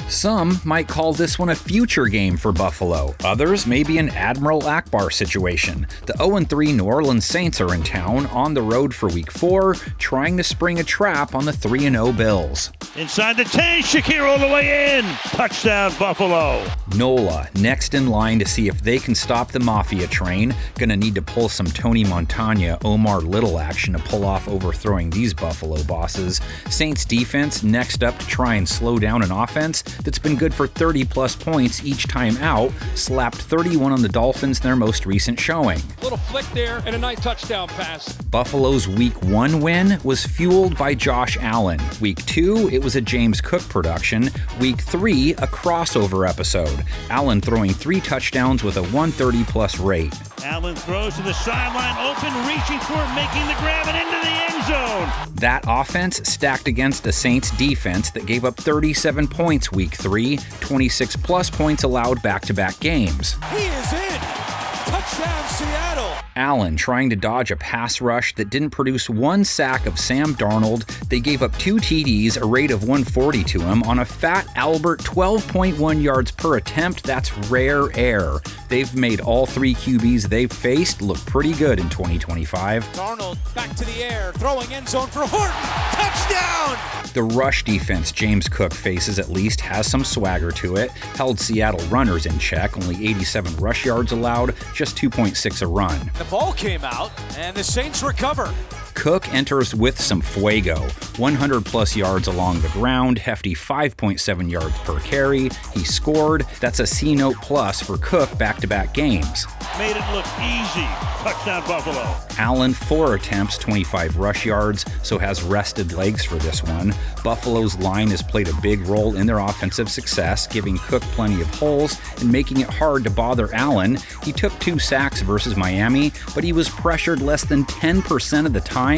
Some might call this one a future game for Buffalo. Others may be an Admiral Akbar situation. The 0-3 New Orleans Saints are in town on the road for Week 4, trying to spring a trap on the 3-0 Bills. Inside the 10, Shakir all the way in. Touchdown, Buffalo. NOLA next in line to see if they can stop the Mafia train. Gonna need to pull some Tony Montana, Omar Little action to pull off overthrowing these Buffalo bosses. Saints defense next up to try and slow down an offense that's been good for 30-plus points each time out, slapped 31 on the Dolphins in their most recent showing. Little flick there and a nice touchdown pass. Buffalo's Week 1 win was fueled by Josh Allen. Week 2, it was a James Cook production. Week 3, a crossover episode. Allen throwing 3 touchdowns with a 130-plus rate. Allen throws to the sideline, open, reaching for it, making the grab and into the end zone. That offense stacked against a Saints defense that gave up 37 points Week 3, 26-plus points allowed back-to-back games. He is in! Touchdown, Seattle! Allen trying to dodge a pass rush that didn't produce one sack of Sam Darnold. They gave up 2 TDs, a rate of 140 to him, on a fat Albert 12.1 yards per attempt. That's rare air. They've made all 3 QBs they've faced look pretty good in 2025. Darnold back to the air, throwing end zone for Horton. Touchdown! The rush defense James Cook faces at least has some swagger to it. Held Seattle runners in check, only 87 rush yards allowed, just 2.6 a run. The ball came out, and the Saints recover. Cook enters with some fuego, 100-plus yards along the ground, hefty 5.7 yards per carry. He scored. That's a C-note plus for Cook back-to-back games. Made it look easy. Touchdown, Buffalo. Allen, 4 attempts, 25 rush yards, so has rested legs for this one. Buffalo's line has played a big role in their offensive success, giving Cook plenty of holes and making it hard to bother Allen. He took 2 sacks versus Miami, but he was pressured less than 10% of the time.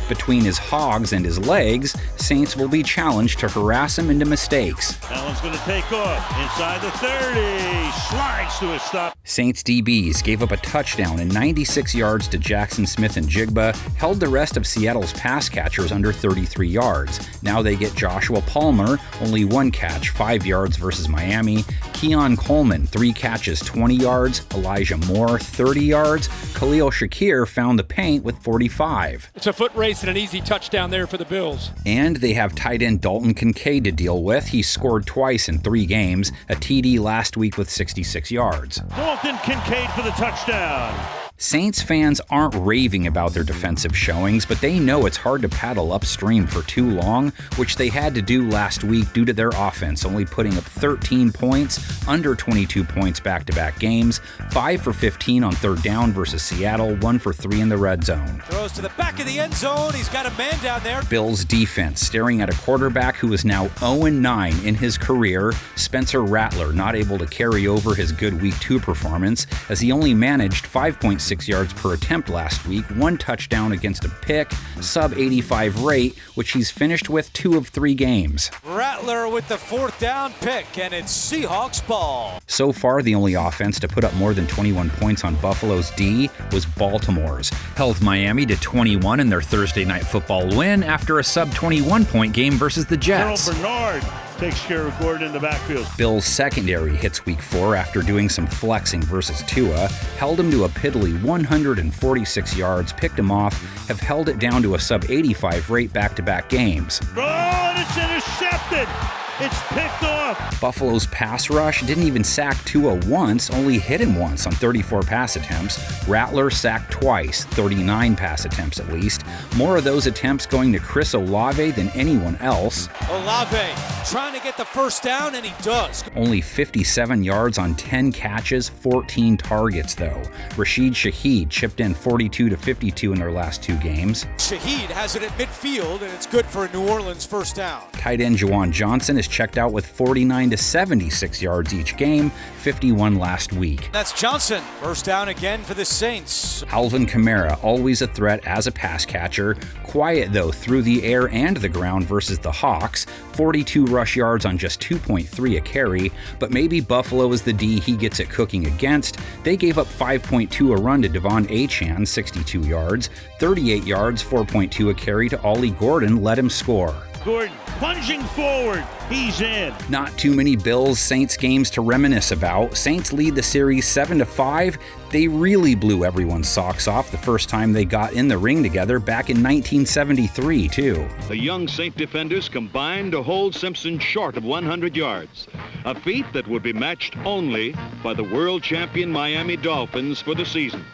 Between his hogs and his legs, Saints will be challenged to harass him into mistakes. Allen's going to take off inside the 30, slides to a stop. Saints DBs gave up a touchdown and 96 yards to Jackson Smith and Jigba, held the rest of Seattle's pass catchers under 33 yards. Now they get Joshua Palmer, only 1 catch, 5 yards versus Miami. Keon Coleman, 3 catches, 20 yards. Elijah Moore, 30 yards. Khalil Shakir found the paint with 45. It's a foot race and an easy touchdown there for the Bills. And they have tight end Dalton Kincaid to deal with. He scored twice in 3 games, a TD last week with 66 yards. Dalton Kincaid for the touchdown. Saints fans aren't raving about their defensive showings, but they know it's hard to paddle upstream for too long, which they had to do last week due to their offense only putting up 13 points, under 22 points back-to-back games, 5 for 15 on 3rd down versus Seattle, 1 for 3 in the red zone. Throws to the back of the end zone. He's got a man down there. Bills defense staring at a quarterback who is now 0-9 in his career. Spencer Rattler not able to carry over his good Week 2 performance as he only managed 5.6 yards per attempt last week, 1 touchdown against a pick, sub-85 rate, which he's finished with 2 of 3 games. Rattler with the 4th down pick, and it's Seahawks ball. So far, the only offense to put up more than 21 points on Buffalo's D was Baltimore's. Held Miami to 21 in their Thursday Night Football win after a sub-21 point game versus the Jets. Earl Bernard takes care of Gordon in the backfield. Bill's secondary hits Week 4 after doing some flexing versus Tua, held him to a piddly 146 yards, picked him off, have held it down to a sub-85 rate back-to-back games. Oh, and it's intercepted! It's picked off. Buffalo's pass rush didn't even sack Tua once, only hit him once on 34 pass attempts. Rattler sacked twice, 39 pass attempts at least. More of those attempts going to Chris Olave than anyone else. Olave trying to get the 1st down, and he does. Only 57 yards on 10 catches, 14 targets though. Rashid Shaheed chipped in 42 to 52 in their last 2 games. Shaheed has it at midfield, and it's good for a New Orleans 1st down. Tight end Juwan Johnson is checked out with 49 to 76 yards each game, 51 last week. That's Johnson. 1st down again for the Saints. Alvin Kamara, always a threat as a pass catcher. Quiet though through the air and the ground versus the Hawks. 42 rush yards on just 2.3 a carry, but maybe Buffalo is the D he gets it cooking against. They gave up 5.2 a run to Devon Achane, 62 yards. 38 yards, 4.2 a carry to Ollie Gordon let him score. Gordon plunging forward. He's in. Not too many Bills-Saints games to reminisce about. Saints lead the series 7-5. They really blew everyone's socks off the first time they got in the ring together back in 1973, too. The young Saint defenders combined to hold Simpson short of 100 yards, a feat that would be matched only by the world champion Miami Dolphins for the season.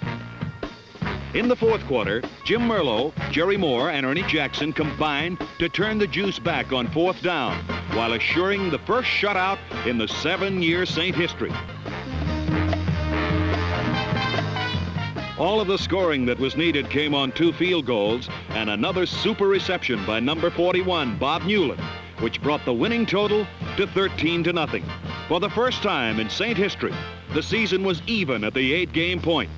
In the fourth quarter, Jim Merlo, Jerry Moore, and Ernie Jackson combined to turn the juice back on fourth down, while assuring the first shutout in the 7-year Saint history. All of the scoring that was needed came on 2 field goals and another super reception by number 41, Bob Newland, which brought the winning total to 13-0. For the first time in Saint history, the season was even at the 8-game point.